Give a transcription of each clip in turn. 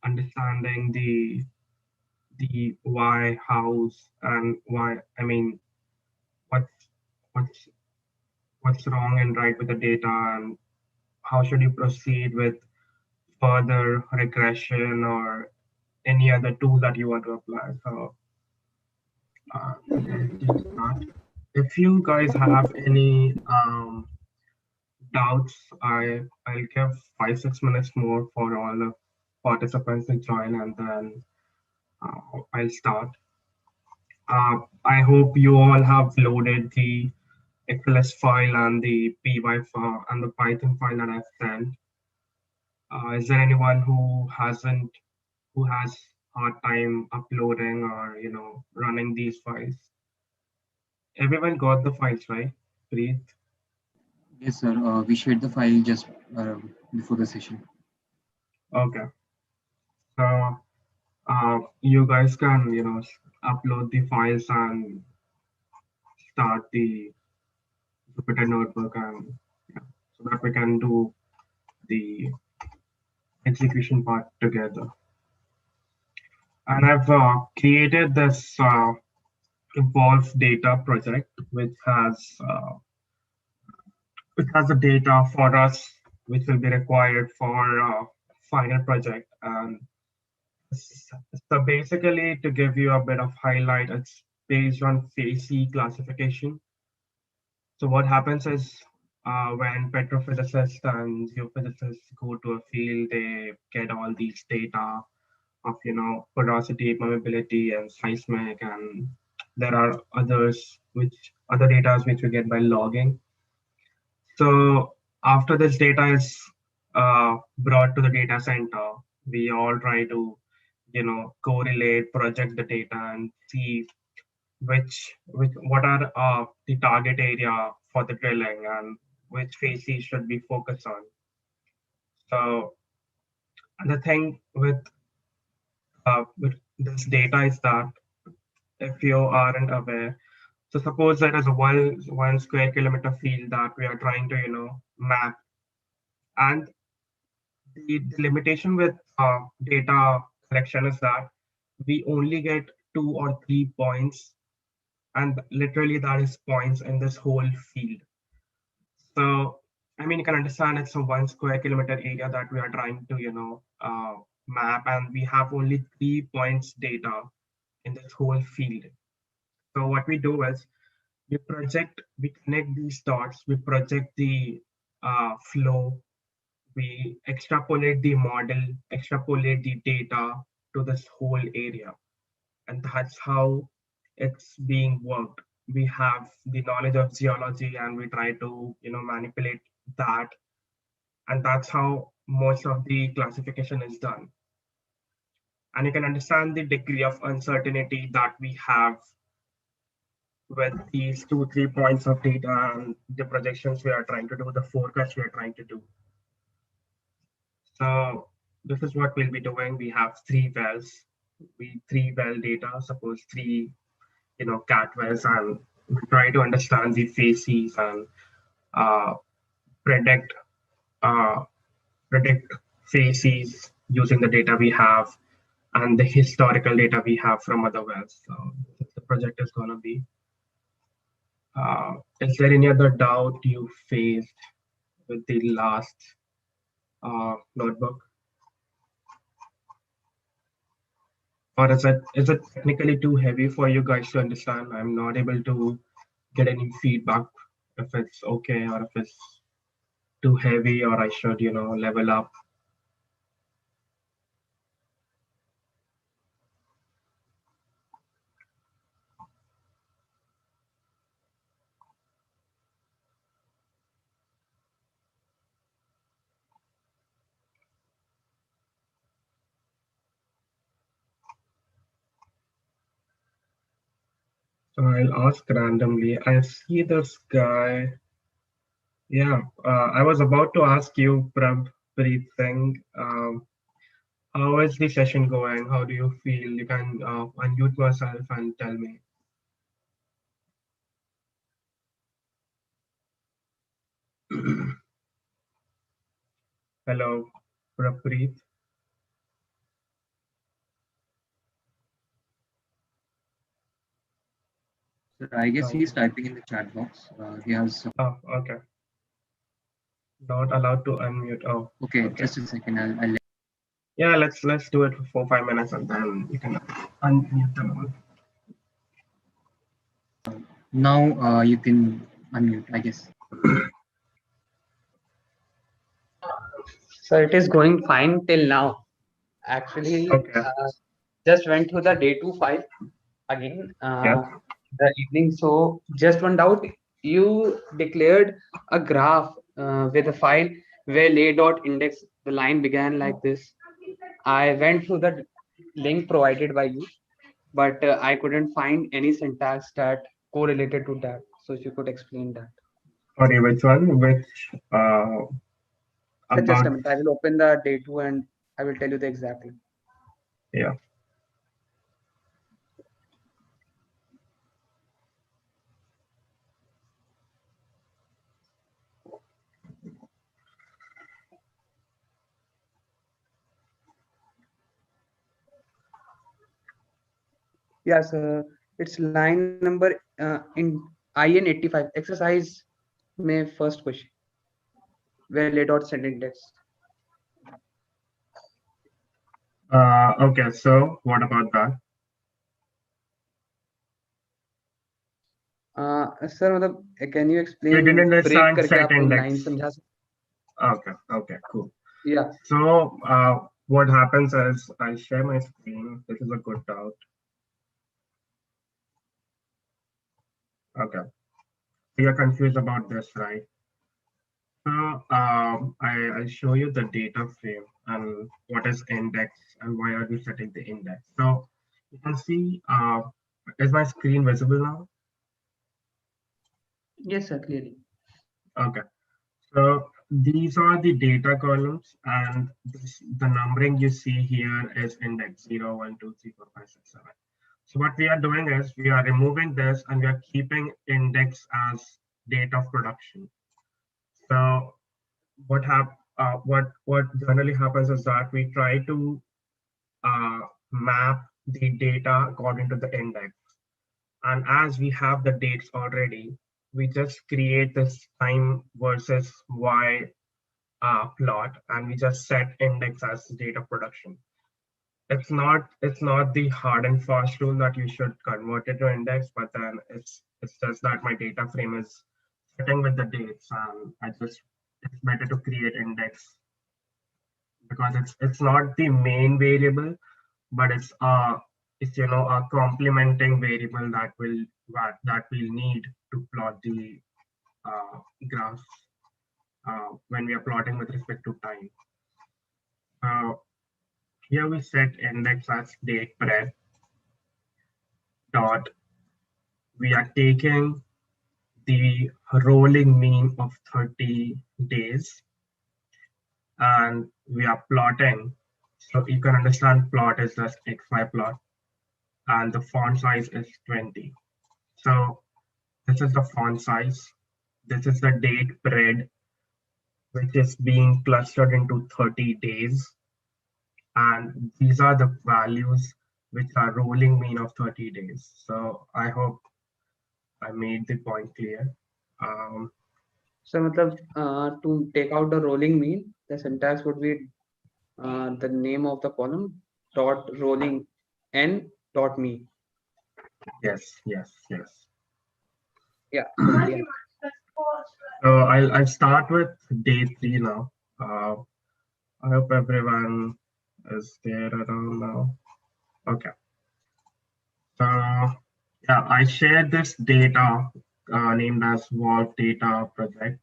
understanding the why, hows, and why. I mean, what's what's what's wrong and right with the data, and how should you proceed with further regression or any other tool that you want to apply. So let's start. If you guys have any doubts, I'll give 5-6 minutes more for all the participants to join, and then I'll start. I hope you all have loaded the XLS file and the py file and the Python file that I've sent. Is there anyone who has hard time uploading or running these files? Everyone got the files, right? Breathe. Yes, sir. We shared the file just before the session. Okay. So you guys can upload the files and start the Jupyter notebook, and yeah, so that we can do the execution part together. And I've created this evolve data project, which has the data for us, which will be required for final project. And so basically, to give you a bit of highlight, it's based on FACE classification. So what happens is when petrophysicists and geophysicists go to a field, they get all these data of porosity, permeability, and seismic, and there are other data which we get by logging. So after this data is brought to the data center, we all try to correlate, project the data, and see which what are the target area for the drilling and which phases should be focused on. So the thing with this data is that if you aren't aware, so suppose that as a one square kilometer field that we are trying to map, and the limitation with data collection is that we only get 2 or 3 points, and literally that is points in this whole field. So, I mean, you can understand it's a 1 square kilometer area that we are trying to, map, and we have only 3 points data in this whole field. So what we do is we connect these dots, we project the flow, we extrapolate the model, extrapolate the data to this whole area. And that's how it's being worked. We have the knowledge of geology and we try to manipulate that, and that's how most of the classification is done. And you can understand the degree of uncertainty that we have with these 2-3 points of data and the projections we are trying to do, the forecast we are trying to do. So this is what we'll be doing. We have 3 wells, we 3 well data, suppose 3 cat wells, and we try to understand the phases and uh, predict uh, predict phases using the data we have and the historical data we have from other wells. So the project is going to be. Is there any other doubt you faced with the last notebook? Or is it technically too heavy for you guys to understand? I'm not able to get any feedback if it's okay or if it's too heavy or I should, level up. So I'll ask randomly. I see this guy. Yeah, I was about to ask you, Preprocessing. How is the session going? How do you feel? You can unmute yourself and tell me. Hello, Prabpreet. So I guess he's typing in the chat box. He has some... Oh, okay. Not allowed to unmute. Oh, okay. Just a second. I'll yeah, let's do it for 4-5 minutes and then you can unmute them all. now you can unmute, I guess. So it is going fine till now. Actually, Okay. Just went through the day 2 file again Yeah. the evening. So just one doubt. You declared a graph with a file where lay dot index the line began like this. I went through the link provided by you, but I couldn't find any syntax that correlated to that. So if you could explain that. Sorry, which one? Which So just about? a minute. I will open the day 2 and I will tell you the exactly. Yeah. Yes, it's line number in IN85 exercise. May first question where lay dot send index. Okay. So what about that? Sir, can you explain? You didn't break understand करके set आप line index. समझा सकते? Okay. Okay. Cool. Yeah. So what happens is I share my screen. This is a good doubt. Okay. So you're confused about this, right? So I show you the data frame and what is index and why are we setting the index. So you can see, is my screen visible now? Yes, sir, clearly. Okay. So these are the data columns and the numbering you see here is index 0, 1, 2, 3, 4, 5, 6, 7. So what we are doing is we are removing this and we are keeping index as date of production. So what generally happens is that we try to map the data according to the index. And as we have the dates already, we just create this time versus y plot, and we just set index as date of production. It's not the hard and fast rule that you should convert it to index, but then it's just that my data frame is sitting with the dates, and it's better to create index because it's not the main variable, but it's a complementing variable that we'll need to plot the graph when we are plotting with respect to time. Here we set index as date pred dot. We are taking the rolling mean of 30 days and we are plotting. So you can understand plot is just XY plot and the font size is 20. So this is the font size. This is the date pred, which is being clustered into 30 days. And these are the values which are rolling mean of 30 days. So I hope I made the point clear. So to take out the rolling mean, the syntax would be the name of the column dot rolling n dot mean. Yes. Yeah. So I'll start with day 3 now. I hope everyone is there around now. Okay. So yeah, I shared this data named as Vault Data Project.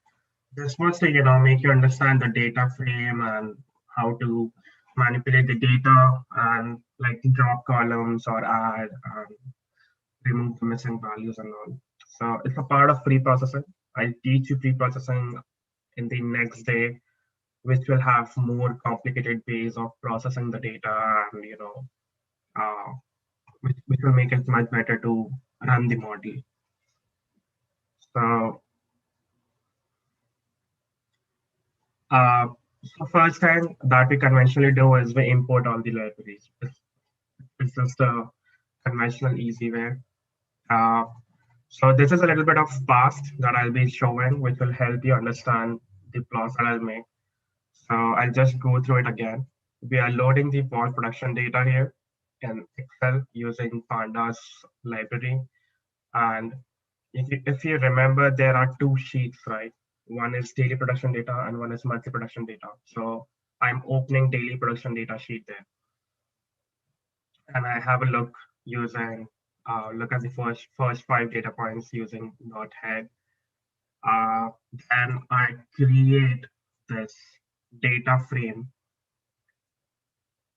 This was to make you understand the data frame and how to manipulate the data and like drop columns or add and remove the missing values and all. So it's a part of pre-processing. I teach you pre-processing in the next day, which will have more complicated ways of processing the data and uh, which will make it much better to run the model. So first thing that we conventionally do is we import all the libraries. It's just a conventional easy way. So this is a little bit of past that I'll be showing, which will help you understand the plots that I'll make. So I'll just go through it again. We are loading the port production data here in Excel using Pandas library. And if you remember, there are two sheets, right? One is daily production data and one is monthly production data. So I'm opening daily production data sheet there. And I have a look using, look at the first 5 data points using not head. Then I create this data frame.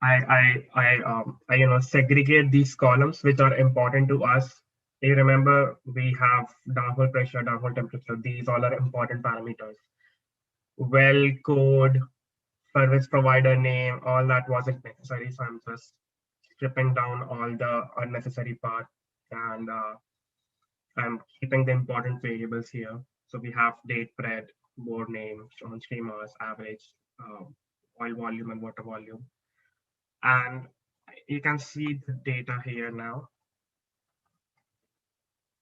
I segregate these columns which are important to us. You remember we have downhole pressure, downhole temperature. These all are important parameters. Well code, service provider name, all that wasn't necessary. So I'm just stripping down all the unnecessary part, and I'm keeping the important variables here. So we have date, bread, bore name, on stream hours, average, oil volume and water volume. And you can see the data here now.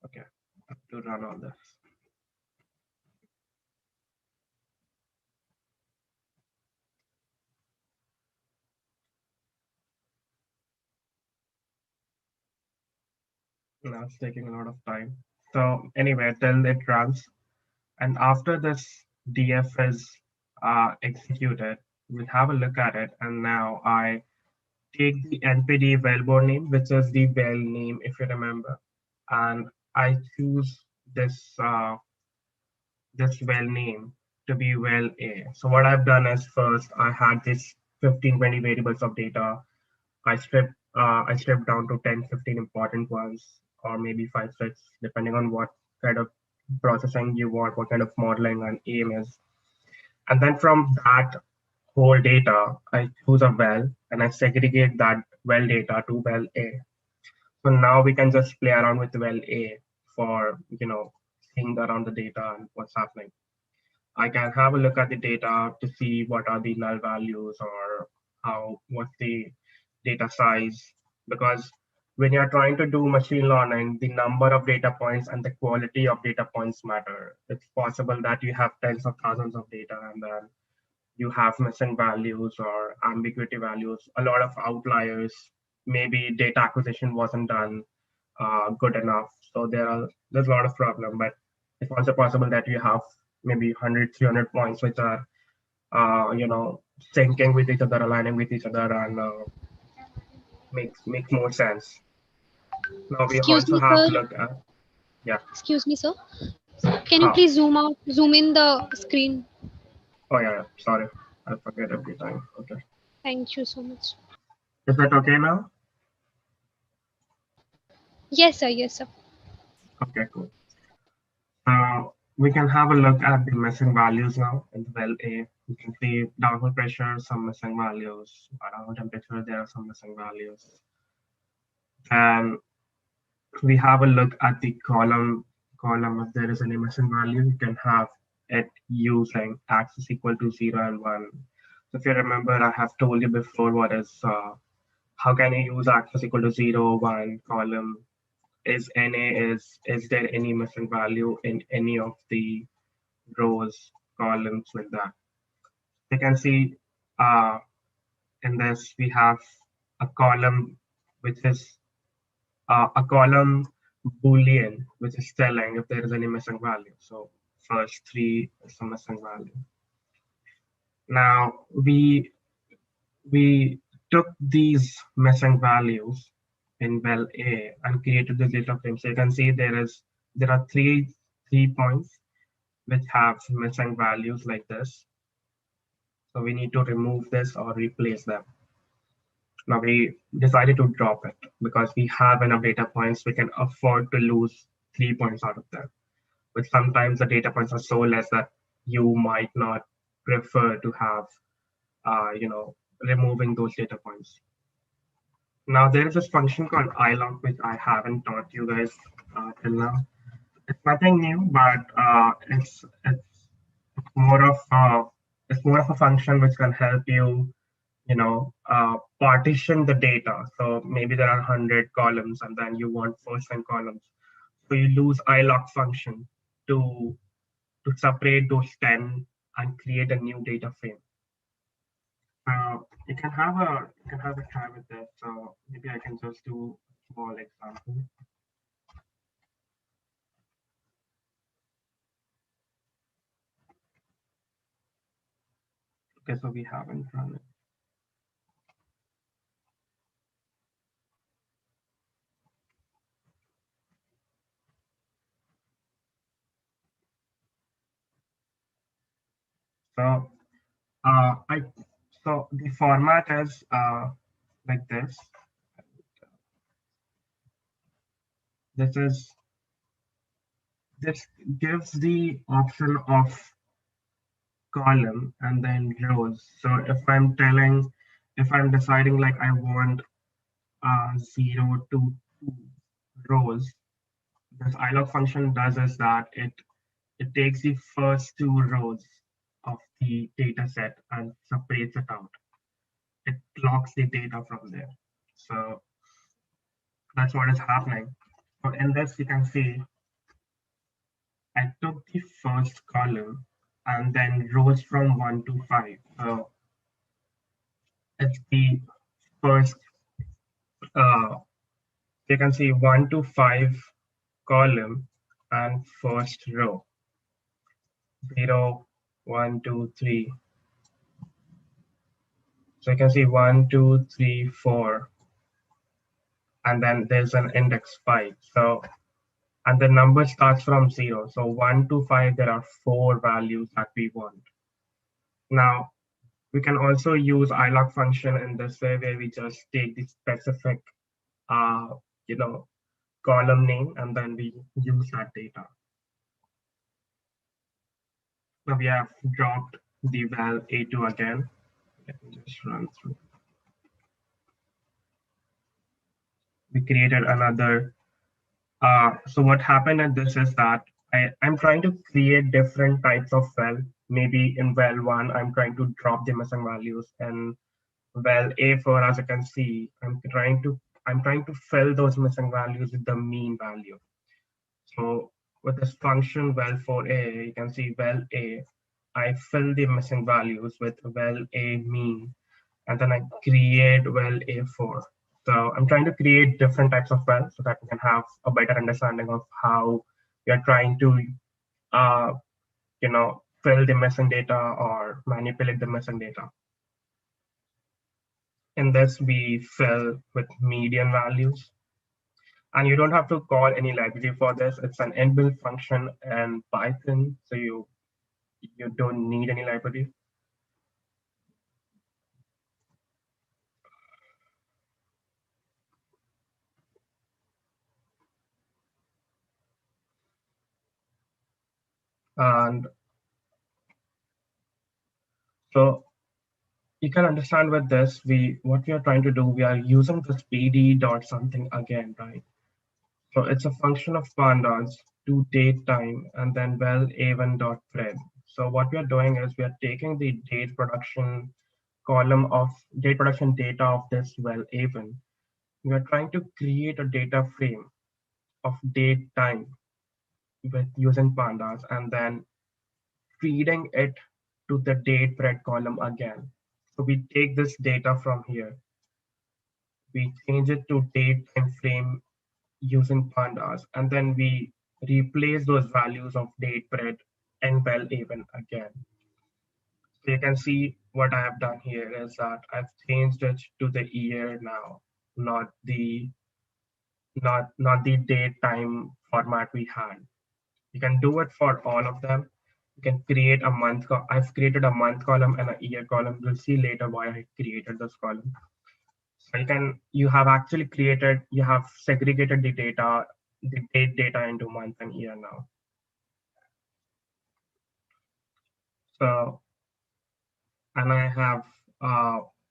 Okay, I have to run all this. Now it's taking a lot of time. So anyway, till it runs, and after this DF is executed, we'll have a look at it. And now I take the NPD wellbore name, which is the well name, if you remember, and I choose this this well name to be well A. So what I've done is first I had this 15-20 variables of data. I stripped down to 10-15 important ones, or maybe 5-6, depending on what kind of processing you want, what kind of modeling and aim is. And then from that whole data, I choose a well and I segregate that well data to well A. So now we can just play around with well A for seeing around the data and what's happening. I can have a look at the data to see what are the null values or what's the data size, because when you're trying to do machine learning, the number of data points and the quality of data points matter. It's possible that you have tens of thousands of data and then you have missing values or ambiguity values, a lot of outliers. Maybe data acquisition wasn't done good enough. So there's a lot of problem, but it's also possible that you have maybe 100, 300 points which are syncing with each other, aligning with each other, and makes more sense. Now we Excuse also me, have sir. to look at, yeah. Excuse me, sir. Can you please zoom in the screen? Oh yeah, sorry, I forget every time. Okay. Thank you so much. Is that okay now? Yes, sir. Yes, sir. Okay, cool. We can have a look at the missing values now in the well A. You can see downhole pressure, some missing values. Downhole temperature, there are some missing values. And we have a look at the column. If there is any missing value, you can have it using axis equal to 0 and 1. So if you remember, I have told you before what is, how can you use axis equal to 0, 1 column? Is there any missing value in any of the rows, columns with that? You can see in this, we have a column which is a column Boolean, which is telling if there is any missing value. So first 3 is a missing value. Now we took these missing values in well A and created the data frame. So you can see there are three points which have missing values like this. So we need to remove this or replace them. Now we decided to drop it because we have enough data points. We can afford to lose 3 points out of them. But sometimes the data points are so less that you might not prefer to have, removing those data points. Now there is this function called ilog, which I haven't taught you guys till now. It's nothing new, but it's more of a function which can help you, partition the data. So maybe there are 100 columns, and then you want first 10 columns. So you use iloc function to separate those 10 and create a new data frame. You can have a try with this. So maybe I can just do a small example. Okay, so we haven't run it. So so the format is like this. This gives the option of column and then rows. So if I'm deciding like I want 0 to 2 rows, this iloc function does is that it takes the first 2 rows of the data set and separates it out. It locks the data from there. So that's what is happening. So in this, you can see I took the first column and then rows from 1 to 5. So it's the first, you can see 1 to 5 column and first row. 0, 1, 2, 3. So you can see 1, 2, 3, 4. And then there's an index 5. So, and the number starts from 0. So 1 to 5, there are 4 values that we want. Now, we can also use iloc function in this way where we just take the specific, you know, column name and then we use that data. Now we have dropped the val A2 again. Let me just run through. We created another. So what happened at this is that I'm trying to create different types of val. Maybe in val 1, I'm trying to drop the missing values, and val A4, as you can see, I'm trying to fill those missing values with the mean value. So with this function val4a, you can see val a, I fill the missing values with val a mean, and then I create val a4. So I'm trying to create different types of val so that we can have a better understanding of how we are trying to, fill the missing data or manipulate the missing data. In this, we fill with median values. And you don't have to call any library for this. It's an inbuilt function in Python, so you don't need any library. And so you can understand with this, what we are trying to do, we are using this pd dot something again, right? So it's a function of pandas to date time and then val a1 dot pred. So what we are doing is we are taking the date production column of date production data of this val a1. We are trying to create a data frame of date time with using pandas and then feeding it to the date pred column again. So we take this data from here, we change it to date time frame using pandas, and then we replace those values of date pred and val even again. So you can see what I have done here is that I've changed it to the year now, not the date time format we had. You can do it for all of them. You can create a month. I've created a month column and a year column. We'll see later why I created this column. So you have actually you have segregated the data, the date data into month and year now. So, and I have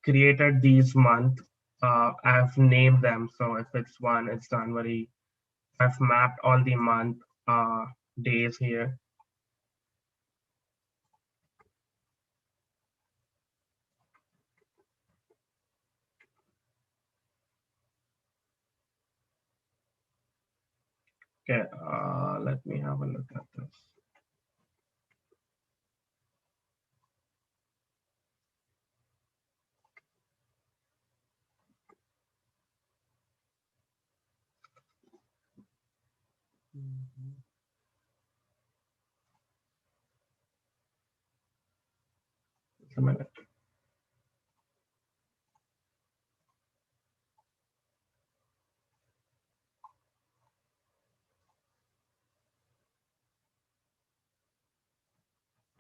created these month. I've named them. So if it's one, it's January. I've mapped all the month days here. Okay, let me have a look at this. Just a minute.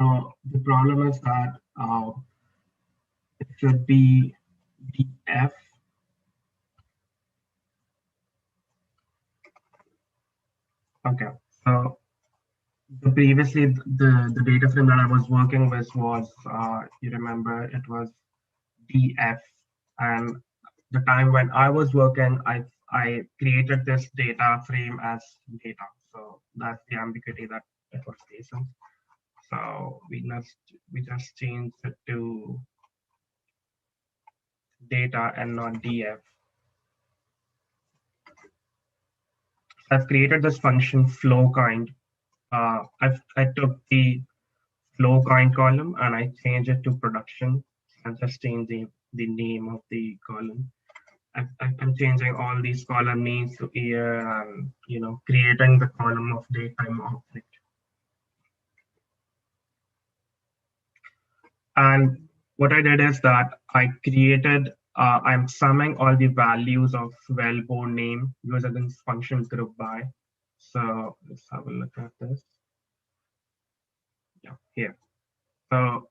So the problem is that it should be df. Okay, so previously the data frame that I was working with was you remember it was df, and the time when I was working, I created this data frame as data. So that's the ambiguity that it was facing. So we just changed it to data and not df. So I've created this function flow kind. I took the flow kind column and I changed it to production. I just changed the name of the column. I'm changing all these column names to year and creating the column of datetime object. And what I did is that I created I'm summing all the values of wellbore name using this function group by. So let's have a look at this. Yeah, here. So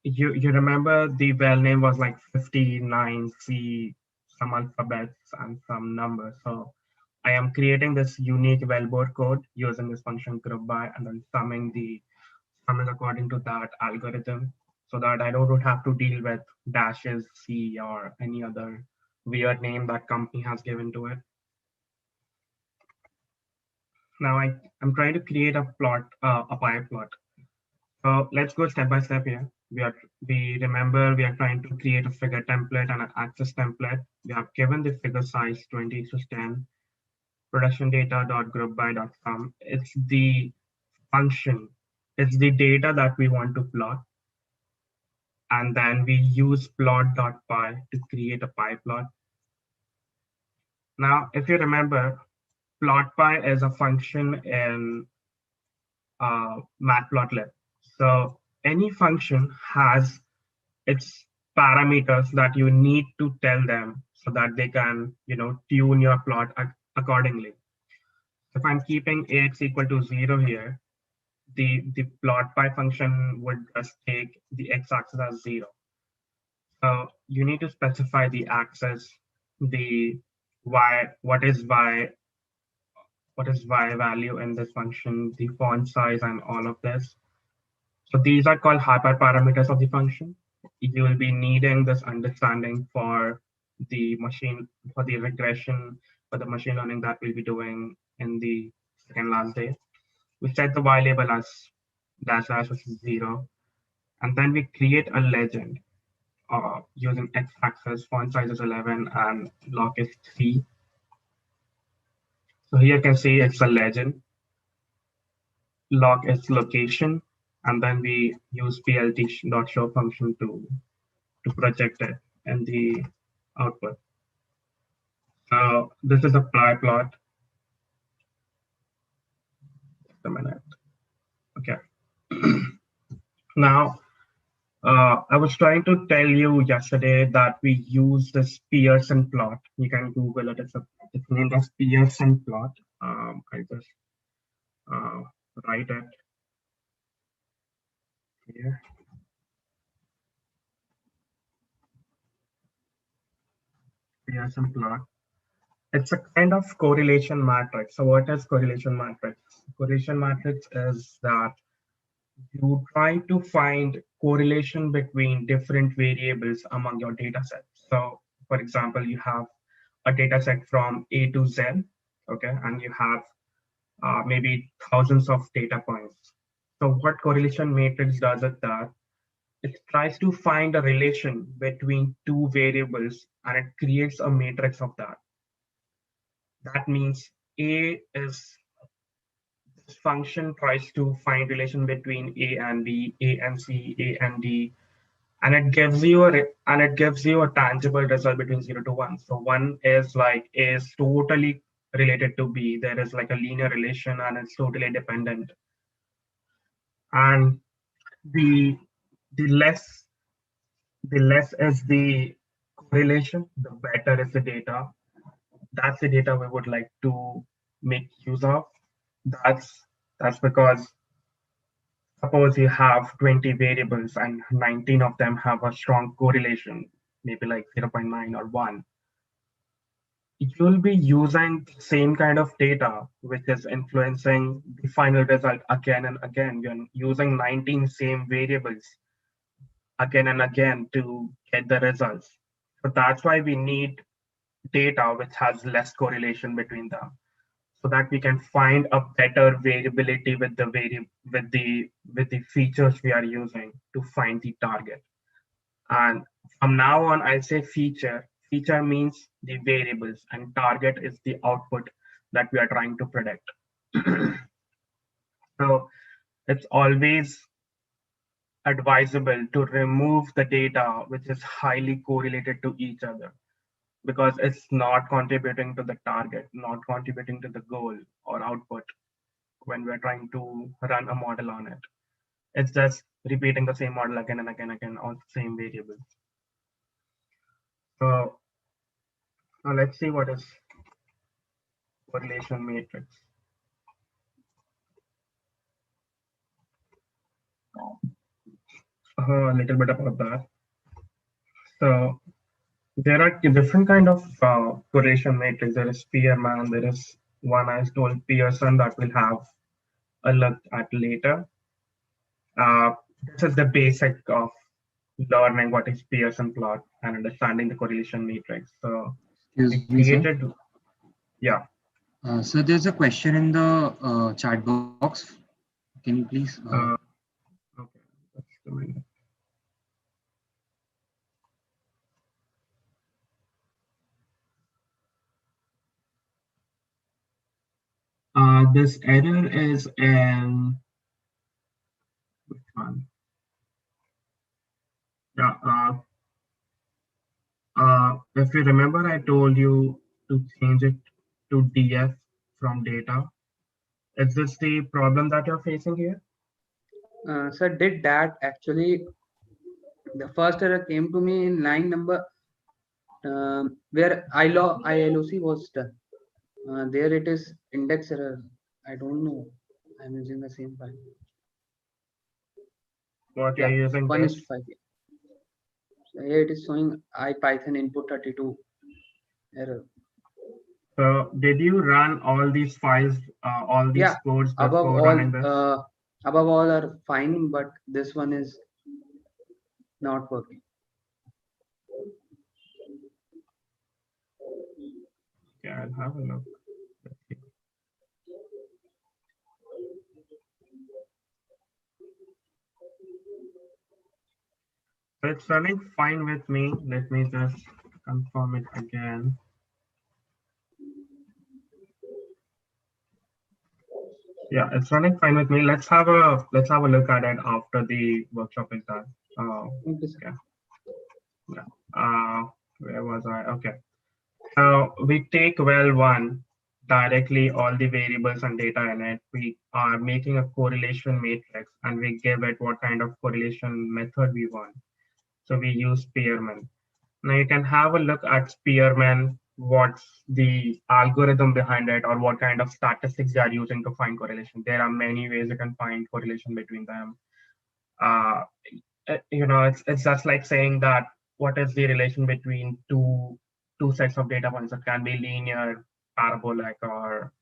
you remember the well name was like 59C, some alphabets and some numbers. So I am creating this unique wellbore code using this function group by and then summing according to that algorithm so that I don't have to deal with dashes C or any other weird name that company has given to it. Now I'm trying to create a plot, a pie plot. So let's go step by step here. We remember we are trying to create a figure template and an axis template. We have given the figure size 20:10, production data.groupby.sum. It's the function. It's the data that we want to plot. And then we use plot.py to create a pie plot. Now, if you remember, plotpy is a function in Matplotlib. So any function has its parameters that you need to tell them so that they can, tune your plot accordingly. If I'm keeping ax equal to 0 here, the plotpy function would just take the x-axis as 0. So you need to specify the axis, the y, what is y value in this function, the font size, and all of this. So these are called hyperparameters of the function. You will be needing this understanding for the regression, for the machine learning that we'll be doing in the second last day. We set the y label as dash which is 0, and then we create a legend using x-axis, font size is 11, and lock is 3. So here you can see it's a legend. Log its location, and then we use plt.show function to project it in the output. So this is a pie plot. Just a minute. Okay. Now, I was trying to tell you yesterday that we use this Pearson plot. You can Google it. It's named as Pearson plot. I just write it here. Pearson plot. It's a kind of correlation matrix. So what is correlation matrix? Correlation matrix is that you try to find correlation between different variables among your data sets. So for example, you have a data set from A to Z, okay, and you have maybe thousands of data points. So what correlation matrix does it that? It tries to find a relation between two variables and it creates a matrix of that. That means A is this function tries to find relation between A and B, A and C, A and D, and it gives you a tangible result between 0 to 1. So 1 is like A is totally related to B. There is like a linear relation and it's totally dependent. And the the less is the correlation, the better is the data. That's the data we would like to make use of. That's because suppose you have 20 variables and 19 of them have a strong correlation, maybe like 0.9 or 1. You'll be using the same kind of data, which is influencing the final result again and again. You're using 19 same variables again and again to get the results. So that's why we need data which has less correlation between them, so that we can find a better variability with the features we are using to find the target. And from now on, I'll say feature. Feature means the variables, and target is the output that we are trying to predict. So it's always advisable to remove the data which is highly correlated to each other, because it's not contributing to the target, not contributing to the goal or output when we're trying to run a model on it. It's just repeating the same model again and again and again on the same variables. So now let's see what is correlation matrix. A little bit about that. So there are different kind of correlation matrix. There is Spearman, there is one I told Pearson that we'll have a look at later. This is the basic of learning what is Pearson plot and understanding the correlation matrix. So Excuse me, sir. Yeah. So there's a question in the chat box. Can you please? Okay, that's the minute. This error is in which one? Yeah. If you remember, I told you to change it to DF from data. Is this the problem that you're facing here? Sir, did that actually? The first error came to me in line number where ILOC was done. There it is index error. I don't know. I'm using the same file. What you're using? 1:5. So here it is showing IPython input 32 error. So did you run all these files, all these codes before running this? Above all are fine, but this one is not working. Okay, I'll have a look. So it's running fine with me. Let me just confirm it again. Yeah, it's running fine with me. Let's have a look at it after the workshop is done. Okay. Yeah. Where was I? Okay. So we take well one directly all the variables and data in it. We are making a correlation matrix and we give it what kind of correlation method we want. So we use Spearman. Now you can have a look at Spearman, what's the algorithm behind it or what kind of statistics they are using to find correlation. There are many ways you can find correlation between them. It's just like saying that what is the relation between two sets of data points. It can be linear, parabolic, or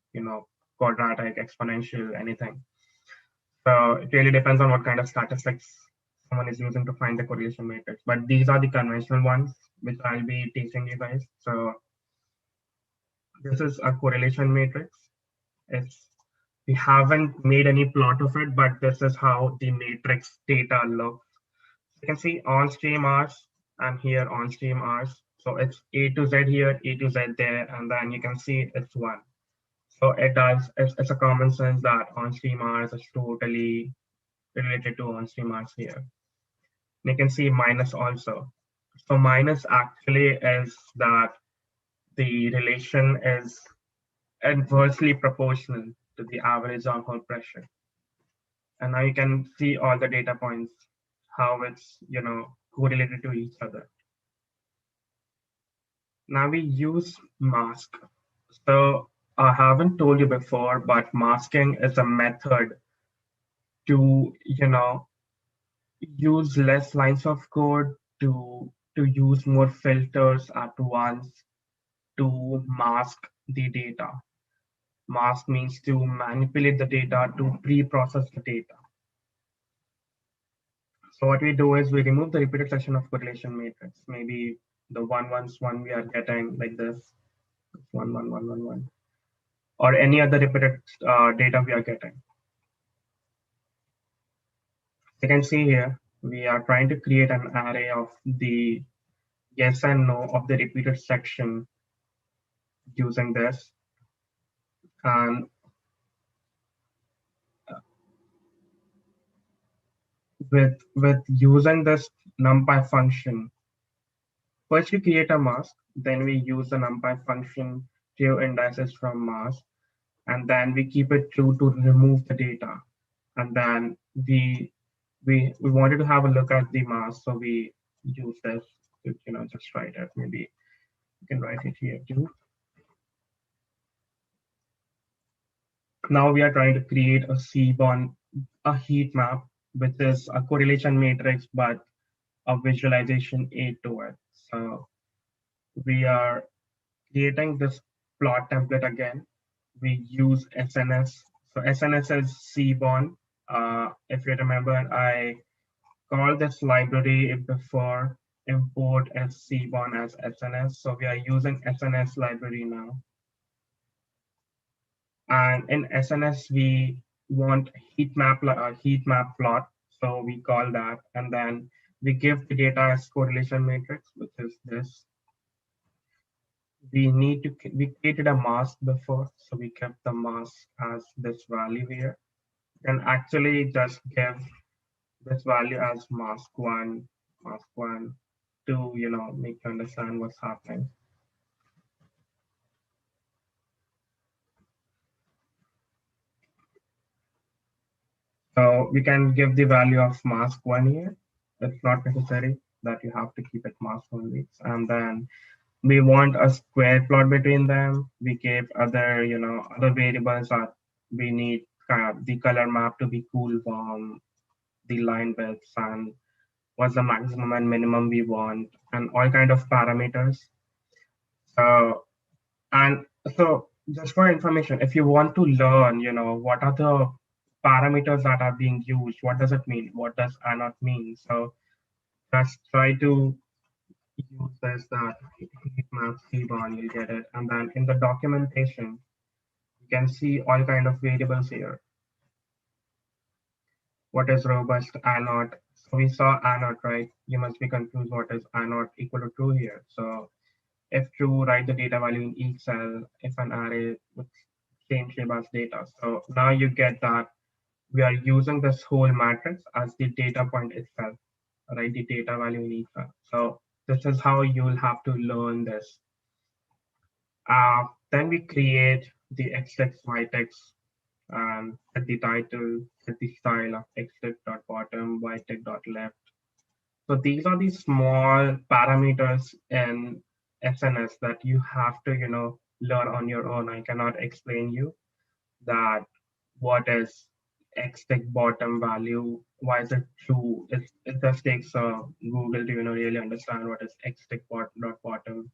quadratic, exponential, anything. So it really depends on what kind of statistics someone is using to find the correlation matrix. But these are the conventional ones which I'll be teaching you guys. So this is a correlation matrix. We haven't made any plot of it, but this is how the matrix data looks. You can see on stream R's and here on stream R's. So it's A to Z here, A to Z there, and then you can see it's 1. So it's a common sense that on-stream hours is totally related to on-stream hours here. You can see minus also. So minus actually is that the relation is inversely proportional to the average on-hole pressure. And now you can see all the data points, how it's, correlated to each other. Now we use mask. So I haven't told you before, but masking is a method to, use less lines of code to use more filters at once to mask the data. Mask means to manipulate the data to pre-process the data. So what we do is we remove the repeated section of correlation matrix. Maybe the one we are getting like this, 1, 1, 1, 1, 1, or any other repeated data we are getting. You can see here, we are trying to create an array of the yes and no of the repeated section using this. And with using this numpy function, first we create a mask, then we use the numpy function to indices from mask, and then we keep it true to remove the data. And then we wanted to have a look at the mask, so we use this to just write it. Maybe you can write it here too. Now we are trying to create a seaborn, a heat map, which is a correlation matrix, but a visualization aid to it. So we are creating this plot template again. We use SNS. So SNS is Seaborn. If you remember, I called this library before import as Seaborn as SNS. So we are using SNS library now. And in SNS, we want heat map plot. So we call that, and then we give the data as correlation matrix, which is this. We created a mask before, so we kept the mask as this value here. And actually just give this value as mask one to make you understand what's happening. So we can give the value of mask one here. It's not necessary that you have to keep it mask only. And then we want a square plot between them. We gave other, other variables that we need the color map to be cool, warm, the line widths, and what's the maximum and minimum we want, and all kind of parameters. And so just for information, if you want to learn, what are the parameters that are being used, what does it mean? What does anode mean? So just try to use this that heat map Seaborn, you'll get it. And then in the documentation, you can see all kind of variables here. What is robust anode? So we saw anode, right? You must be confused what is anode equal to true here. So if true, write the data value in each cell, if an array with same shape as data. So now you get that we are using this whole matrix as the data point itself, right? The data value in each cell. So this is how you'll have to learn this. Then we create the x text, y text, set the title, set the style of xtext.bottom, ytext.left. So these are the small parameters in SNS that you have to, learn on your own. I cannot explain you that what is xtext bottom value, why is it true? It just takes Google to, really understand what is xtext bottom.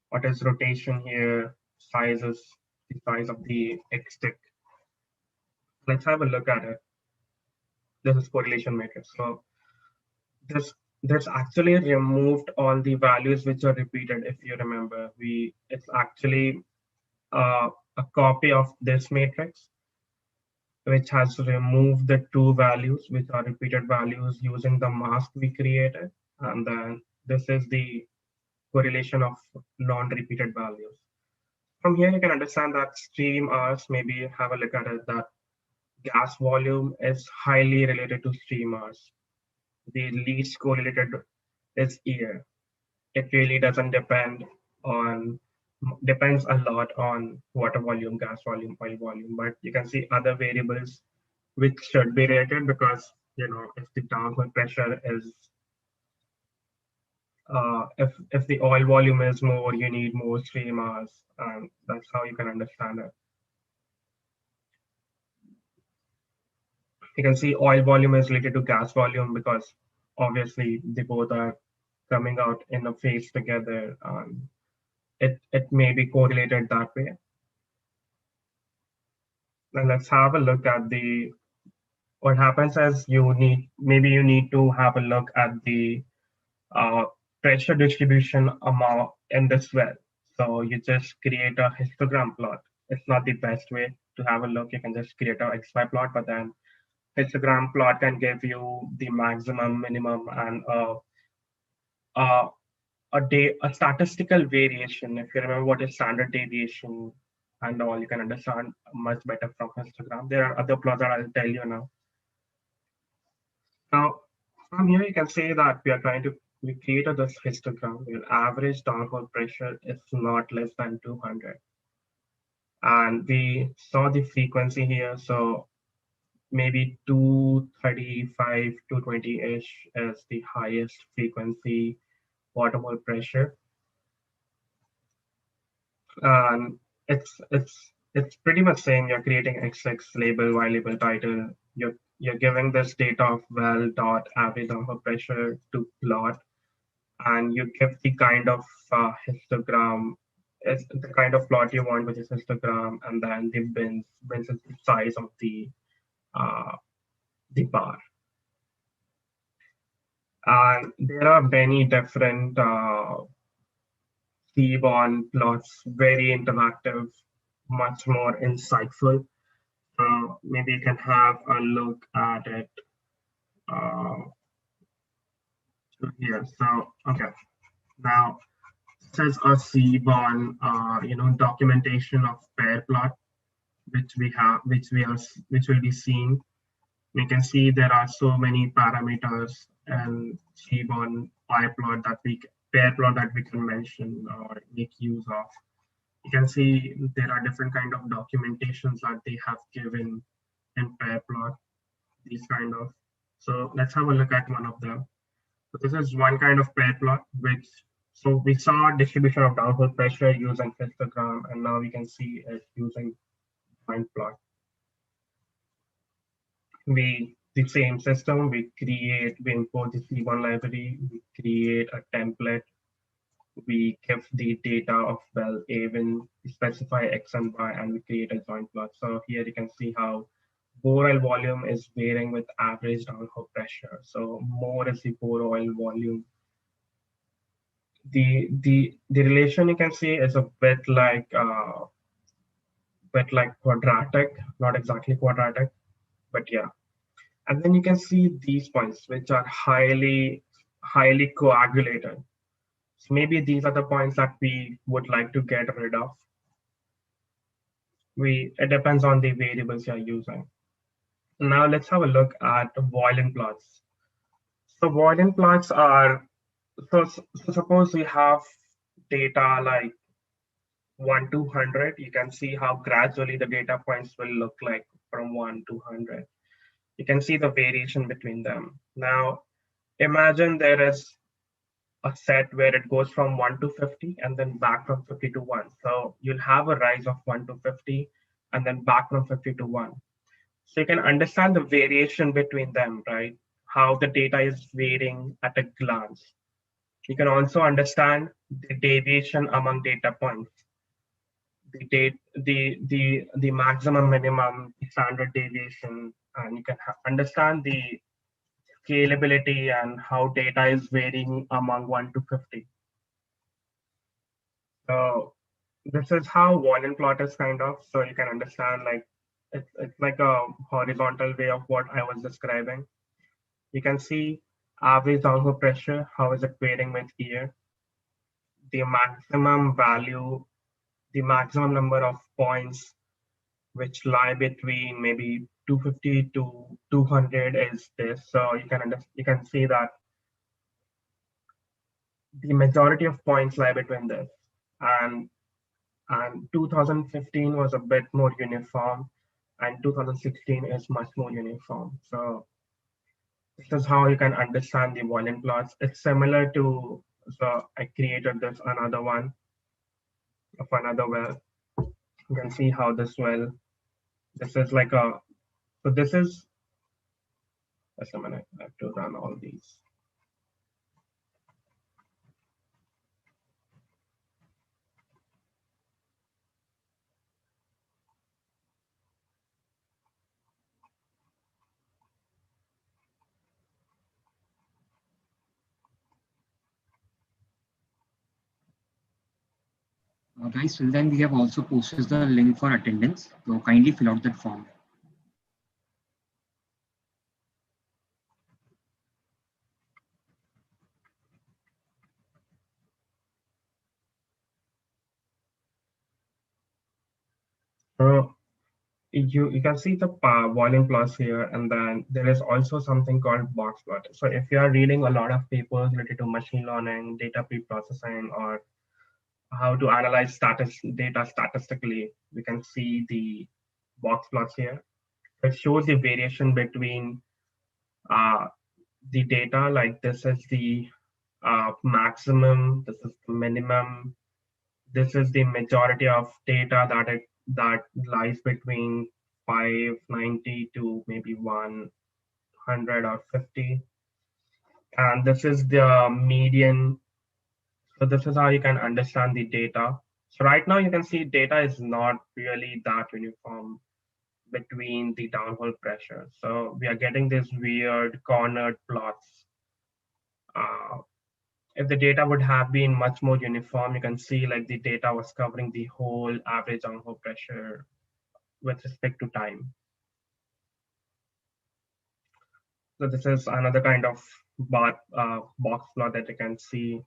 What is rotation here? Sizes, the size of the xtext. Let's have a look at it. This is correlation matrix. So this actually removed all the values which are repeated. If you remember, it's actually a copy of this matrix, which has removed the two values, which are repeated values using the mask we created. And then this is the correlation of non-repeated values. From here, you can understand that stream hours, maybe have a look at it, that gas volume is highly related to stream hours. The least correlated is year. It really doesn't depends a lot on water volume, gas volume, oil volume, but you can see other variables which should be related because, if the downhole pressure is, if the oil volume is more, you need more stream hours, and that's how you can understand it. You can see oil volume is related to gas volume because obviously they both are coming out in a phase together. It may be correlated that way. And let's have a look at what happens is maybe you need to have a look at the uh, pressure distribution amount in this well. So you just create a histogram plot. It's not the best way to have a look. You can just create a XY plot, but then histogram plot can give you the maximum, minimum, and uh, a statistical variation. If you remember what is standard deviation and all, you can understand much better from histogram. There are other plots that I'll tell you now. Now, from here, you can say that we created this histogram where average downhole pressure is not less than 200. And we saw the frequency here. So maybe 235, 220-ish is the highest frequency waterfall pressure. And it's pretty much saying you're creating XX label, Y label title. You're giving this data of well dot average downhole pressure to plot, and you give the kind of histogram. It's the kind of plot you want, which is histogram, and then the bins. Bins is the size of the bar. And there are many different Seaborn plots, very interactive, much more insightful. Maybe you can have a look at it uh, here. So, okay, now this is a Seaborn, documentation of pair plot, which will be seen. We can see there are so many parameters and Seaborn pair plot that we can mention or make use of. You can see there are different kind of documentations that they have given in pair plot, these kind of. So let's have a look at one of them. So this is one kind of pair plot, so we saw distribution of downhole pressure using histogram, and now we can see it using point plot. The same system, we import the C1 library, we create a template, we give the data of well A, when we specify X and Y, and we create a joint plot. So here you can see how bore oil volume is varying with average downhole pressure. So more is the bore oil volume. The relation you can see is a bit like quadratic, not exactly quadratic, but yeah. And then you can see these points, which are highly coagulated. So maybe these are the points that we would like to get rid of. It depends on the variables you're using. Now let's have a look at violin plots. So violin plots are, so suppose we have data like 1 to 100, you can see how gradually the data points will look like from 1 to 100. You can see the variation between them. Now, imagine there is a set where it goes from 1 to 50 and then back from 50 to 1. So you'll have a rise of 1 to 50 and then back from 50 to 1. So you can understand the variation between them, right? How the data is varying at a glance. You can also understand the deviation among data points. The maximum, minimum, the standard deviation, and you can understand the scalability and how data is varying among 1 to 50. So this is how volume plot is kind of, so you can understand like it's like a horizontal way of what I was describing. You can see average downhole pressure, how is it varying with year. The maximum value, the maximum number of points which lie between maybe 250 to 200 is this. So you can see that the majority of points lie between this, and 2015 was a bit more uniform, and 2016 is much more uniform. So this is how you can understand the volume plots. It's similar to, so I created this another one of another well. You can see how this well, this is like a, so this is, just a minute, I have to run all these. Guys, till then we have also posted the link for attendance, so kindly fill out that form. So you can see the volume plots here, and then there is also something called Boxplot. So if you are reading a lot of papers related to machine learning, data preprocessing, or how to analyze data statistically, we can see the box plots here. It shows the variation between uh, the data, like this is the maximum, this is the minimum, this is the majority of data that lies between 590 to maybe 100 or 50, and this is the median. So this is how you can understand the data. So right now you can see data is not really that uniform between the downhole pressure. So we are getting these weird cornered plots. Uh, if the data would have been much more uniform, you can see like the data was covering the whole average downhole pressure with respect to time. So this is another kind of box plot that you can see.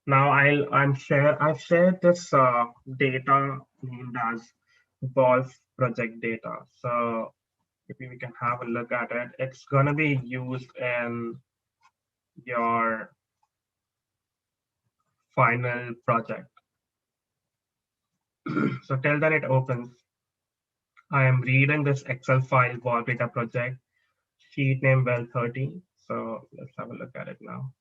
Now I've shared this data named as Wolf project data. So if we can have a look at it, it's gonna be used in your final project. So till then it opens, I am reading this Excel file Wolf data project, sheet name well 30. So let's have a look at it now.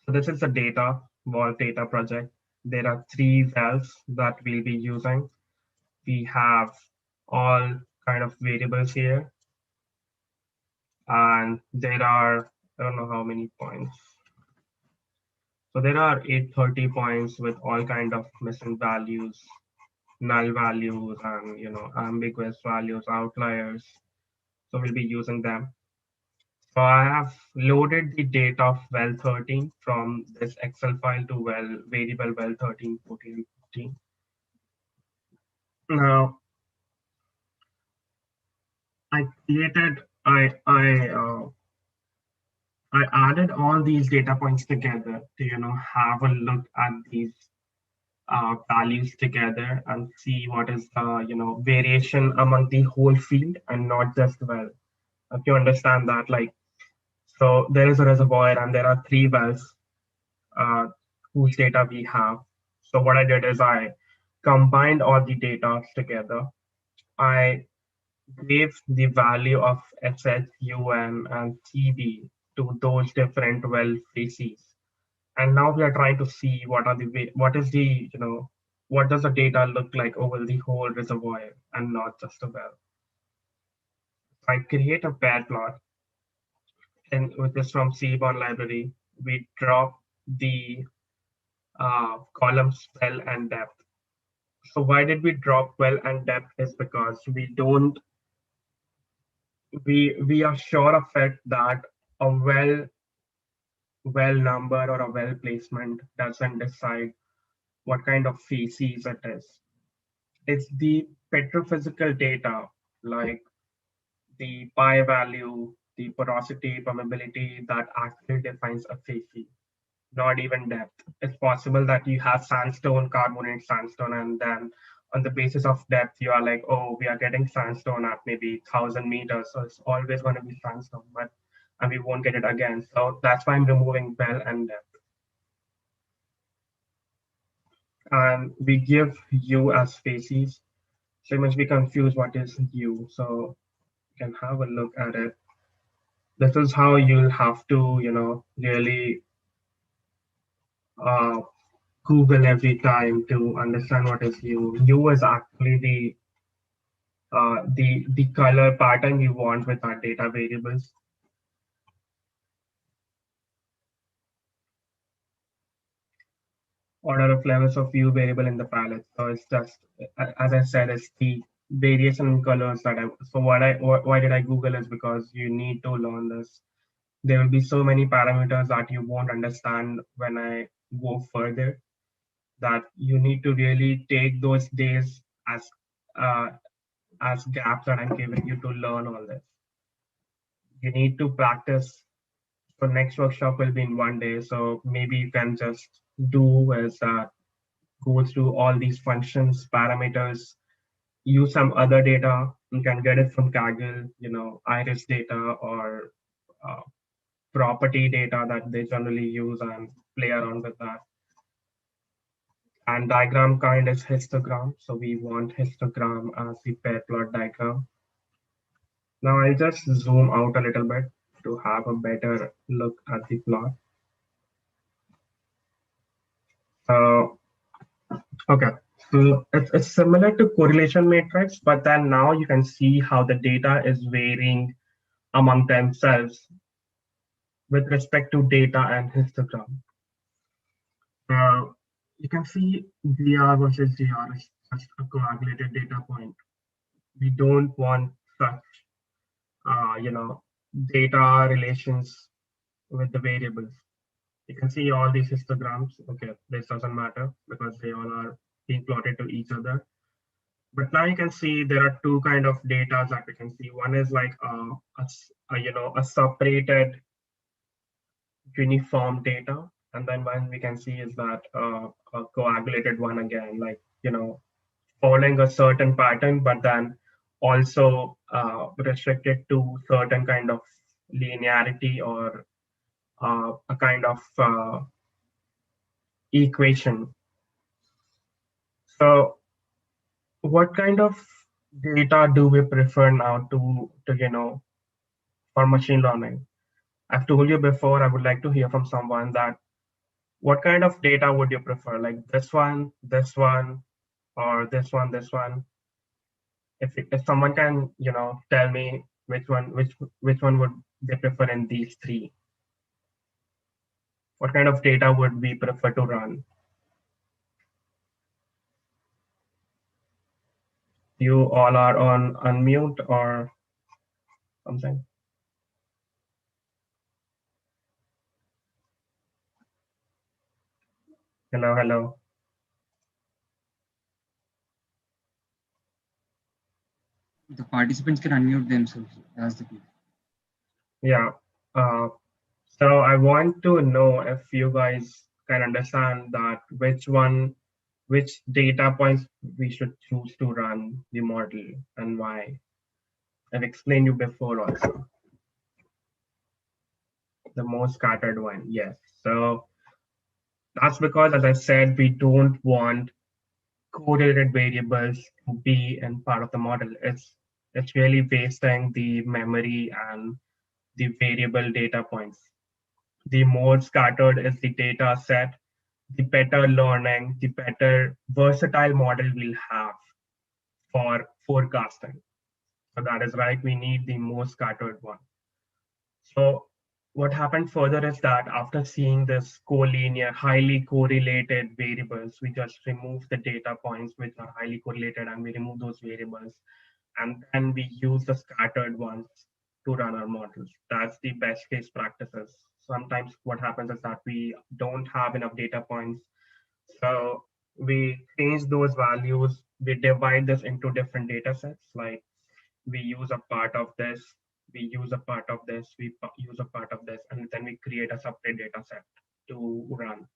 So this is the data, Wolf data project. There are 3 wells that we'll be using. We have all kind of variables here, and there are, I don't know how many points. So there are 830 points with all kind of missing values, null values, and ambiguous values, outliers. So we'll be using them. So I have loaded the data of well 13 from this Excel file to variable well 13, 14, 15. Now I created, I added all these data points together to have a look at these values together and see what is the variation among the whole field and not just well. If you understand that, like, so there is a reservoir and there are 3 wells uh, whose data we have. So what I did is I combined all the data together. I gave the value of SH, UN, and TB to those different well faces. And now we are trying to see what is the, what does the data look like over the whole reservoir and not just a well. So I create a pair plot, and with this from Seaborn library, we drop the columns well and depth. So why did we drop well and depth is because we are sure of it that a well number or a well placement doesn't decide what kind of feces it is. It's the petrophysical data, like the pi value, the porosity, permeability, that actually defines a feces. not even depth. It's possible that you have sandstone, carbonate sandstone, and then on the basis of depth, you are like, oh, we are getting sandstone at maybe 1,000 meters, so it's always going to be sandstone, but and we won't get it again. So that's why I'm removing bell and depth. And we give U as species. So you must be confused what is U. So you can have a look at it. This is how you'll have to, really uh, Google every time to understand what is U. U is actually the color pattern we want with our data variables. Order of levels of U variable in the palette. So it's just, as I said, it's the variation in colors that I. So why did I Google is because you need to learn this. There will be so many parameters that you won't understand when I go further, that you need to really take those days uh, as gaps that I'm giving you to learn all this. You need to practice. So next workshop will be in 1 day. So maybe you can just do is go through all these functions, parameters, use some other data. You can get it from Kaggle, iris data or uh, property data that they generally use and play around with that. And diagram kind is histogram. So we want histogram as the pair plot diagram. Now I'll just zoom out a little bit to have a better look at the plot. Okay, so it's similar to correlation matrix, but then now you can see how the data is varying among themselves with respect to data and histogram. You can see DR versus DR is just a coagulated data point. We don't want such, data relations with the variables. You can see all these histograms. Okay, this doesn't matter because they all are being plotted to each other. But now you can see there are two kind of data that we can see. One is like a separated uniform data, and then one we can see is that a coagulated one again, like following a certain pattern, but then also restricted to certain kind of linearity or a kind of equation. So what kind of data do we prefer now to for machine learning? I've told you before, I would like to hear from someone that what kind of data would you prefer? Like this one, or this one, this one? If someone can, tell me which one would they prefer in these three? What kind of data would we prefer to run? You all are on unmute or something. Hello, hello. The participants can unmute themselves. That's the key. Yeah. So I want to know if you guys can understand that which data points we should choose to run the model and why. I've explained you before also. The most scattered one, yes. So that's because, as I said, we don't want correlated variables to be in part of the model. It's really wasting the memory and the variable data points. The more scattered is the data set, the better learning, the better versatile model we'll have for forecasting. So that is right, we need the most scattered one. So what happened further is that after seeing this collinear, highly correlated variables, we just remove the data points which are highly correlated and we remove those variables. And then we use the scattered ones to run our models. That's the best case practices. Sometimes what happens is that we don't have enough data points. So we change those values, we divide this into different data sets, like we use a part of this, we use a part of this, we use a part of this, and then we create a separate data set. to run.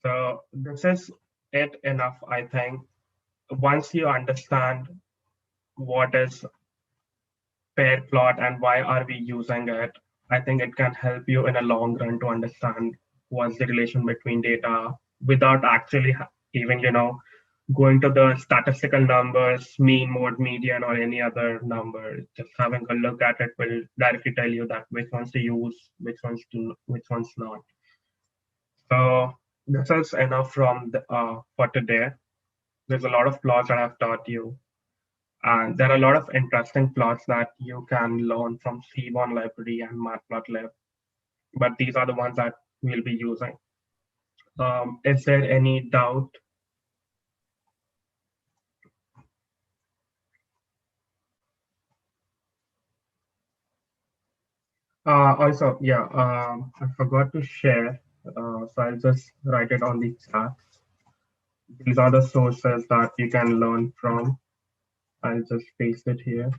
So this is it enough, I think. Once you understand what is pair plot and why are we using it, I think it can help you in a long run to understand what's the relation between data without actually even, going to the statistical numbers, mean, mode, median, or any other number. Just having a look at it will directly tell you that which ones to use, which ones not. So this is enough from for today. There's a lot of plots that I've taught you. And there are a lot of interesting plots that you can learn from Seaborn library and Matplotlib, but these are the ones that we'll be using. Is there any doubt? Also, yeah, I forgot to share, so I'll just write it on the chat. These are the sources that you can learn from. I'll just paste it here.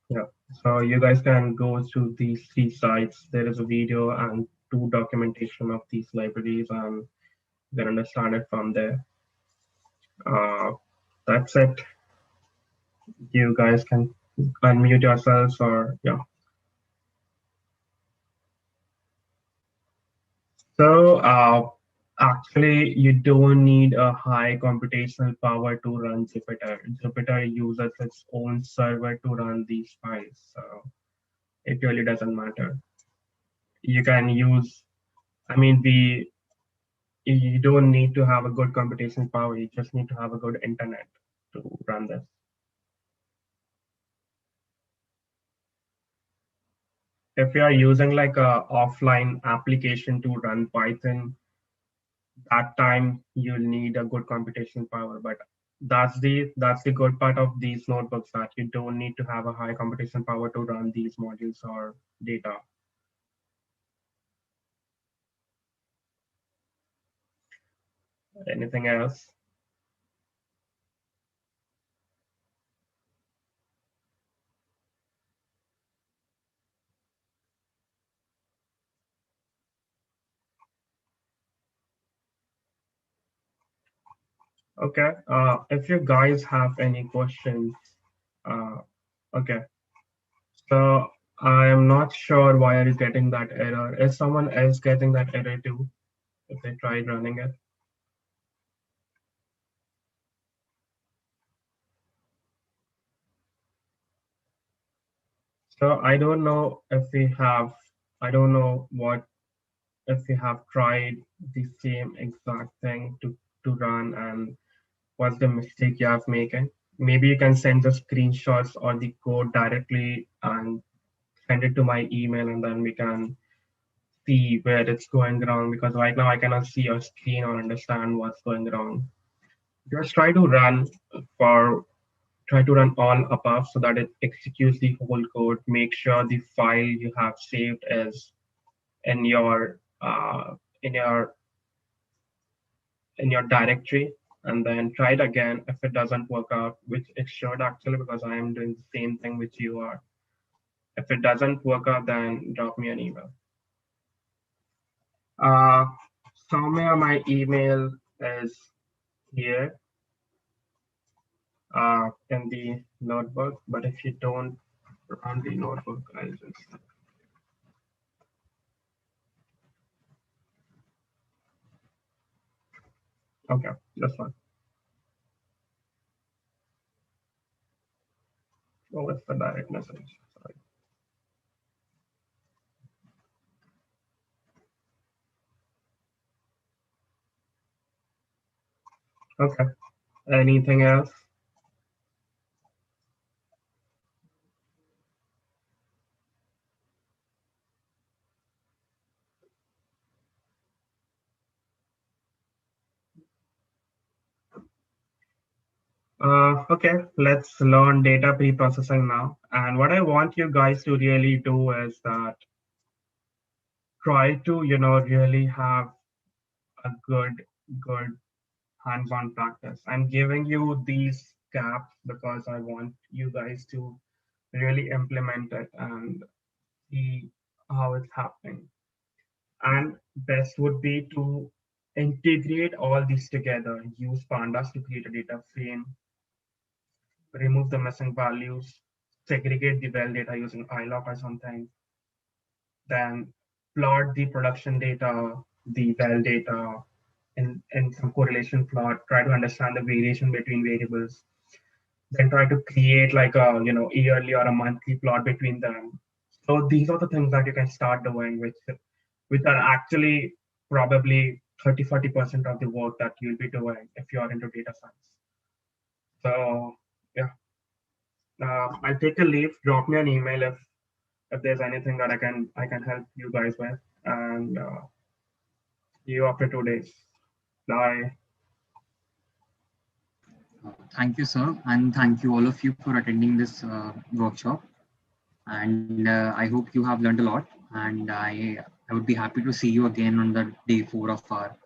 Yeah, so you guys can go to these 3 sites. There is a video and 2 documentation of these libraries, and you can understand it from there. That's it. You guys can unmute yourselves, or yeah. So actually, you don't need a high computational power to run Jupyter. Jupyter uses its own server to run these files, so it really doesn't matter. You can use, I mean, you don't need to have a good computational power. You just need to have a good internet to run this. If you are using like a offline application to run Python, that time you'll need a good computational power. But that's the good part of these notebooks, that you don't need to have a high computational power to run these modules or data. Anything else? Okay. If you guys have any questions, okay. So I am not sure why are you getting that error. Is someone else getting that error too, if they tried running it? So I don't know if we have, I don't know what, if we have tried the same exact thing to run, and what's the mistake you have making. Maybe you can send the screenshots or the code directly and send it to my email, and then we can see where it's going wrong, because right now I cannot see your screen or understand what's going wrong. Just try to run all above so that it executes the whole code. Make sure the file you have saved is in your in your in your directory, and then try it again. If it doesn't work out, which it should actually, because I am doing the same thing which you are. If it doesn't work out, then drop me an email. Soumya, my email is here in the notebook, but if you don't run the notebook, I'll just. Okay, that's fine. Oh, it's the direct message. Sorry. Okay. Anything else? Okay, let's learn data pre-processing now. And what I want you guys to really do is that try to, really have a good hands-on practice. I'm giving you these gaps because I want you guys to really implement it and see how it's happening. And best would be to integrate all these together, use pandas to create a data frame, remove the missing values, segregate the well data using iLog or something, then plot the production data, the well data in some correlation plot, try to understand the variation between variables, then try to create like a yearly or a monthly plot between them. So these are the things that you can start doing, which are actually probably 30-40% of the work that you'll be doing if you're into data science. So yeah, I'll take a leave. Drop me an email if there's anything that I can help you guys with, and see you after 2 days. Bye. Thank you, sir, and thank you all of you for attending this workshop. And I hope you have learned a lot. And I would be happy to see you again on the day 4 of our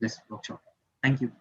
this workshop. Thank you.